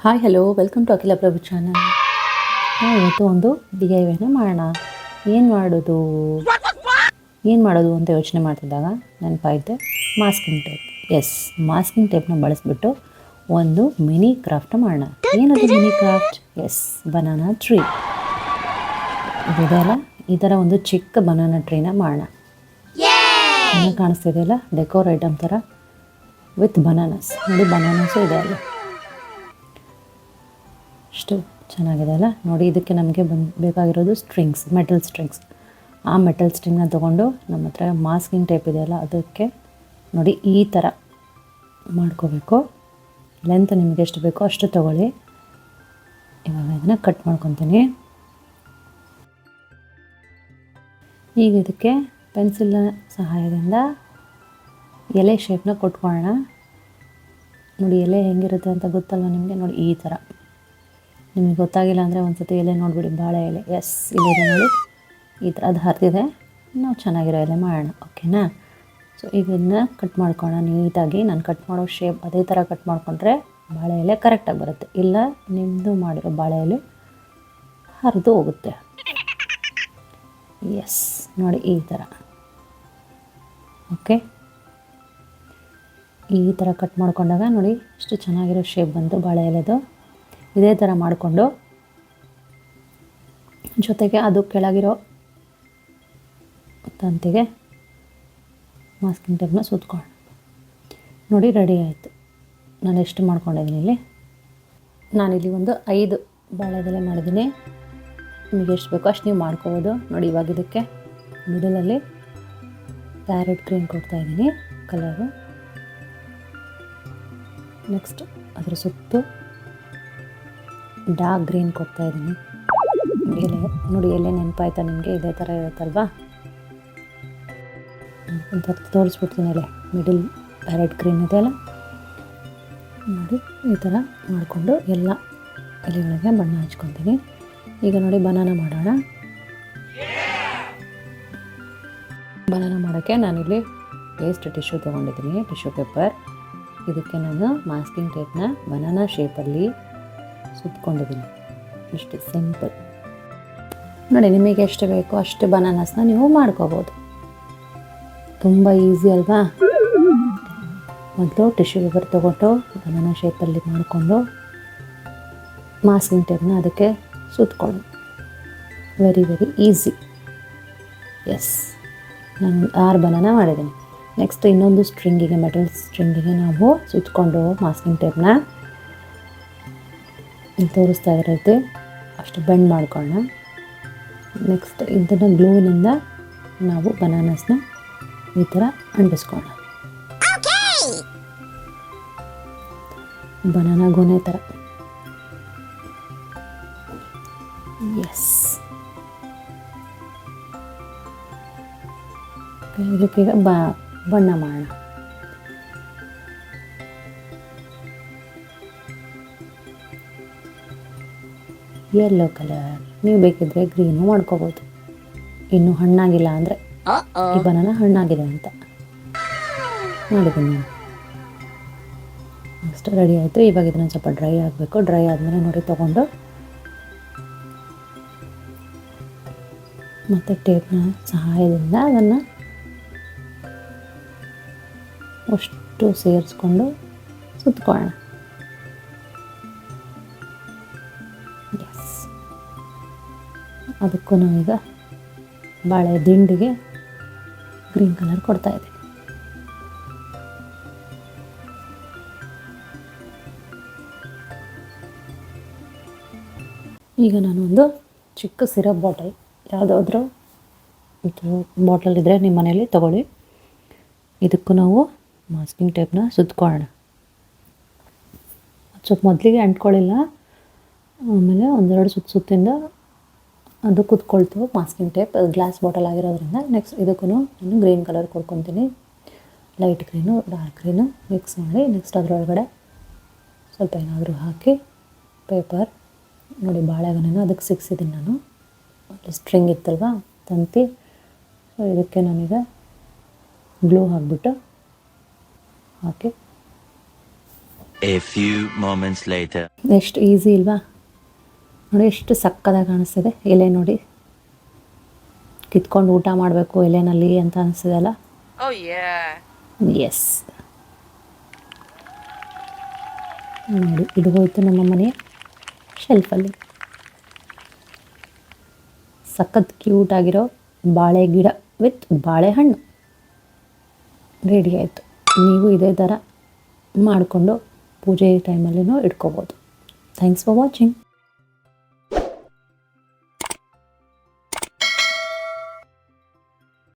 Hi hello welcome to ಅಖಿಲ ಪ್ರಭು channel. ಇವತ್ತು ಒಂದು DIYನ ಮಾಡೋಣ. ಏನು ಮಾಡೋದು ಅಂತ ಯೋಚನೆ ಮಾಡ್ತಿದ್ದಾಗ ನೆನಪಾಯಿತೆ ಮಾಸ್ಕಿಂಗ್ ಟೇಪ್. ಮಾಸ್ಕಿಂಗ್ ಟೇಪ್ನ ಬಳಸ್ಬಿಟ್ಟು ಒಂದು ಮಿನಿ ಕ್ರಾಫ್ಟ್ ಮಾಡೋಣ. ಏನದು ಮಿನಿ ಕ್ರಾಫ್ಟ್? Banana tree. ಇದೆಲ್ಲ ಈ ಥರ ಒಂದು ಚಿಕ್ಕ ಬನಾನಾ ಟ್ರೀನ ಮಾಡೋಣ. ಚೆನ್ನಾಗಿ ಕಾಣಿಸ್ತಿದೆಯಲ್ಲ, ಡೆಕೋರ್ ಐಟಮ್ ಥರ ವಿತ್ ಬನಾನಾಸ್. ನೋಡಿ, ಬನಾನಾಸು ಇದೆ ಅಲ್ಲ, ಅಷ್ಟು ಚೆನ್ನಾಗಿದೆ ಅಲ್ಲ. ನೋಡಿ, ಇದಕ್ಕೆ ನಮಗೆ ಬೇಕಾಗಿರೋದು ಸ್ಟ್ರಿಂಗ್ಸ್, ಮೆಟಲ್ ಸ್ಟ್ರಿಂಗ್ಸ್. ಆ ಮೆಟಲ್ ಸ್ಟ್ರಿಂಗ್ನ ತೊಗೊಂಡು ನಮ್ಮ ಹತ್ರ ಮಾಸ್ಕಿಂಗ್ ಟೇಪ್ ಇದೆಯಲ್ಲ ಅದಕ್ಕೆ ನೋಡಿ ಈ ಥರ ಮಾಡ್ಕೋಬೇಕು. ಲೆಂತ್ ನಿಮಗೆ ಎಷ್ಟು ಬೇಕೋ ಅಷ್ಟು ತೊಗೊಳ್ಳಿ. ಇವಾಗ ಇದನ್ನು ಕಟ್ ಮಾಡ್ಕೊತೀನಿ. ಈಗ ಇದಕ್ಕೆ ಪೆನ್ಸಿಲ್ನ ಸಹಾಯದಿಂದ ಎಲೆ ಶೇಪ್ನ ಕೊಟ್ಕೊಳ್ಳೋಣ. ನೋಡಿ, ಎಲೆ ಹೆಂಗಿರುತ್ತೆ ಅಂತ ಗೊತ್ತಲ್ಲ ನಿಮಗೆ. ನೋಡಿ, ಈ ಥರ. ನಿಮಗೆ ಗೊತ್ತಾಗಿಲ್ಲ ಅಂದರೆ ಒಂದು ಸತಿ ಎಲೆ ನೋಡಿಬಿಡಿ, ಬಾಳೆ ಎಲೆ. ಇಲ್ಲಿದೆ ನೋಡಿ, ಈ ಥರ ಅದು ಹರಿದಿದೆ. ನಾವು ಚೆನ್ನಾಗಿರೋ ಎಲೆ ಮಾಡೋಣ, ಓಕೆನಾ? ಸೊ ಈಗ ಇದನ್ನ ಕಟ್ ಮಾಡ್ಕೊಳ್ಳೋಣ ನೀಟಾಗಿ. ನಾನು ಕಟ್ ಮಾಡೋ ಶೇಪ್ ಅದೇ ಥರ ಕಟ್ ಮಾಡಿಕೊಂಡ್ರೆ ಬಾಳೆ ಎಲೆ ಕರೆಕ್ಟಾಗಿ ಬರುತ್ತೆ. ಇಲ್ಲ ನಿಮ್ಮದು ಮಾಡಿರೋ ಬಾಳೆ ಎಲೆ ಹರಿದು ಹೋಗುತ್ತೆ. ನೋಡಿ, ಈ ಥರ. ಓಕೆ, ಈ ಥರ ಕಟ್ ಮಾಡ್ಕೊಂಡಾಗ ನೋಡಿ ಎಷ್ಟು ಚೆನ್ನಾಗಿರೋ ಶೇಪ್ ಬಂತು ಬಾಳೆ ಎಲೆದು. ಇದೇ ಥರ ಮಾಡಿಕೊಂಡು ಜೊತೆಗೆ ಅದು ಕೆಳಗಿರೋ ತಂತಿಗೆ ಮಾಸ್ಕಿಂಗ್ ಟೇಪ್ನ ಸುತ್ಕೊಳ್ಳೋಣ. ನೋಡಿ, ರೆಡಿ ಆಯಿತು. ನಾನು ಎಷ್ಟು ಮಾಡ್ಕೊಂಡಿದ್ದೀನಿ ಇಲ್ಲಿ. ನಾನಿಲ್ಲಿ ಒಂದು 5 ಬಾಳೆದೆಲೆ ಮಾಡಿದ್ದೀನಿ. ನಿಮಗೆ ಎಷ್ಟು ಬೇಕೋ ಅಷ್ಟು ನೀವು ಮಾಡ್ಕೋಬೋದು. ನೋಡಿ, ಇವಾಗ ಇದಕ್ಕೆ ಮಿಡಲಲ್ಲಿ ಪ್ಯಾರೆಟ್ ಗ್ರೀನ್ ಕೊಡ್ತಾಯಿದ್ದೀನಿ ಕಲರು. ನೆಕ್ಸ್ಟ್ ಅದರ ಸುತ್ತು ಡಾರ್ಕ್ ಗ್ರೀನ್ ಕೊಡ್ತಾಯಿದ್ದೀನಿ. ಎಲೆ ನೋಡಿ, ಎಲೆ ನೆನಪಾಯ್ತಾ ನಿಮಗೆ? ಇದೇ ಥರ ಇರುತ್ತಲ್ವಾ, ಒಂಥರ ತೋರಿಸ್ಬಿಡ್ತೀನಿ. ಎಲೆ ಮಿಡಲ್ ಪ್ಯಾರೆಟ್ ಗ್ರೀನ್ ಇದೆಯಲ್ಲ, ನೋಡಿ ಈ ಥರ ಮಾಡಿಕೊಂಡು ಎಲ್ಲ ಎಲೆಗಳಿಗೆ ಬಣ್ಣ ಹಚ್ಕೊತೀನಿ. ಈಗ ನೋಡಿ, ಬನಾನ ಮಾಡೋಣ. ಬನಾನ ಮಾಡೋಕ್ಕೆ ನಾನಿಲ್ಲಿ ವೇಸ್ಟ್ ಟಿಶ್ಯೂ ತೊಗೊಂಡಿದ್ದೀನಿ, ಟಿಶ್ಯೂ ಪೇಪರ್. ಇದಕ್ಕೆ ನಾನು ಮಾಸ್ಕಿಂಗ್ ಟೇಪ್ನ ಬನಾನಾ ಶೇಪಲ್ಲಿ ಸುತ್ಕೊಂಡಿದ್ದೀನಿ. ಇಷ್ಟು ಸಿಂಪಲ್. ನೋಡಿ, ನಿಮಗೆ ಎಷ್ಟು ಬೇಕೋ ಅಷ್ಟು ಬನಾನಾಸ್ನ ನೀವು ಮಾಡ್ಕೋಬೋದು. ತುಂಬ ಈಸಿ ಅಲ್ವಾ? ಮೊದಲು ಟಿಶ್ಯೂ ಪೇಪರ್ ತೊಗೊಂಡು ಬನಾನಾ ಶೇಪಲ್ಲಿ ಮಾಡಿಕೊಂಡು ಮಾಸ್ಕಿಂಗ್ ಟೇಪ್ನ ಅದಕ್ಕೆ ಸುತ್ಕೊಳ್ಳಿ. Very easy. ನಾನು 6 ಬನಾನಾ ಮಾಡಿದ್ದೀನಿ. ನೆಕ್ಸ್ಟ್ ಇನ್ನೊಂದು ಸ್ಟ್ರಿಂಗಿಗೆ, ಮೆಟಲ್ ಸ್ಟ್ರಿಂಗಿಗೆ ನಾವು ಸುತ್ಕೊಂಡು ಮಾಸ್ಕಿಂಗ್ ಟೇಪ್ನ ತೋರಿಸ್ತಾ ಇರುತ್ತೆ ಅಷ್ಟು ಬೆಂಡ್ ಮಾಡ್ಕೊಳ್ಳೋಣ. ನೆಕ್ಸ್ಟ್ ಇದನ್ನು ಗ್ಲೂವಿನಿಂದ ನಾವು ಬನಾನಾಸ್ನ ಈ ಥರ ಅಂಟಿಸ್ಕೊಳ್ಳೋಣ. ಬನಾನಾ ಗೊನೆ ಥರ. ಇದಕ್ಕೀಗ ಬಣ್ಣ ಮಾಡೋಣ. Yellow colour. ನೀವು ಬೇಕಿದ್ರೆ ಗ್ರೀನು ಮಾಡ್ಕೋಬೋದು. ಇನ್ನು ಹಣ್ಣಾಗಿಲ್ಲ ಅಂದರೆ ಈ ಬನಾನಾ ಹಣ್ಣಾಗಿದೆ ಅಂತ ಮಾಡಿದ್ದೀನಿ. ನೆಕ್ಸ್ಟ್ ರೆಡಿ ಆಯಿತು. ಇವಾಗ ಇದನ್ನು ಸ್ವಲ್ಪ ಡ್ರೈ ಆಗಬೇಕು. ಡ್ರೈ ಆದಮೇಲೆ ನೋಡಿ ತೊಗೊಂಡು ಮತ್ತು ಟೇಪ್ನ ಸಹಾಯದಿಂದ ಅದನ್ನು ಅಷ್ಟು ಸೇರಿಸ್ಕೊಂಡು ಸುತ್ಕೊಳ್ಳೋಣ. ಅದಕ್ಕೂ ನಾವೀಗ ಬಾಳೆ ದಿಂಡಿಗೆ ಗ್ರೀನ್ ಕಲರ್ ಕೊಡ್ತಾಯಿದ್ದೀವಿ. ಈಗ ನಾನೊಂದು ಚಿಕ್ಕ ಸಿರಪ್ ಬಾಟಲ್, ಯಾವುದಾದ್ರೂ ಬಾಟಲ್ ಇದ್ದರೆ ನಿಮ್ಮ ಮನೆಯಲ್ಲಿ ತೊಗೊಳ್ಳಿ. ಇದಕ್ಕೂ ನಾವು ಮಾಸ್ಕಿಂಗ್ ಟೇಪ್ನ ಸುತ್ಕೊಳ್ಳೋಣ. ಸ್ವಲ್ಪ ಮೊದಲಿಗೆ ಅಂಟ್ಕೊಳ್ಳಿಲ್ಲ, ಆಮೇಲೆ ಒಂದೆರಡು ಸುತ್ತಿಂದ ಅದು ಕುತ್ಕೊಳ್ತು ಮಾಸ್ಕಿಂಗ್ ಟೇಪ್. ಗ್ಲಾಸ್ ಬಾಟಲ್ ಆಗಿರೋದ್ರಿಂದ. ನೆಕ್ಸ್ಟ್ ಇದಕ್ಕೂ ನಾನು ಗ್ರೀನ್ ಕಲರ್ ಕೊಡ್ಕೊತೀನಿ. Light green, dark green mix ಮಾಡಿ ನೆಕ್ಸ್ಟ್ ಅದರೊಳಗಡೆ ಸ್ವಲ್ಪ ಏನಾದರೂ ಹಾಕಿ ಪೇಪರ್ ನೋಡಿ, ಬಾಳೆಗೊನೆನ ಅದಕ್ಕೆ ಸಿಕ್ಸಿದ್ದೀನಿ ನಾನು. ಅಲ್ಲಿ ಸ್ಟ್ರಿಂಗ್ ಇತ್ತಲ್ವ, ತಂತಿ. ಸೊ ಇದಕ್ಕೆ ನಾನೀಗ glue hockey A few moments later. ಎಷ್ಟು ಈಸಿ ಇಲ್ವಾ? ನೋಡಿ ಎಷ್ಟು ಸಕ್ಕದಾಗಿ ಕಾಣಿಸ್ತಿದೆ ಎಲೆ. ನೋಡಿ ಕಿತ್ಕೊಂಡು ಊಟ ಮಾಡಬೇಕು ಎಲೆನಲ್ಲಿ ಅಂತ ಅನಿಸ್ತಿದೆಲ್ಲ. ಎಸ್, ನೋಡಿ ಇದು ಹೋಯ್ತು ನಮ್ಮ ಮನೆಯ ಶೆಲ್ಫಲ್ಲಿ. ಸಖತ್ ಕ್ಯೂಟ್ ಆಗಿರೋ ಬಾಳೆ ಗಿಡ ವಿತ್ ಬಾಳೆಹಣ್ಣು ರೆಡಿ ಆಯಿತು. ನೀವು ಇದೇ ಥರ ಮಾಡಿಕೊಂಡು ಪೂಜೆ ಟೈಮಲ್ಲಿನೂ ಇಟ್ಕೋಬೋದು. Thanks for watching.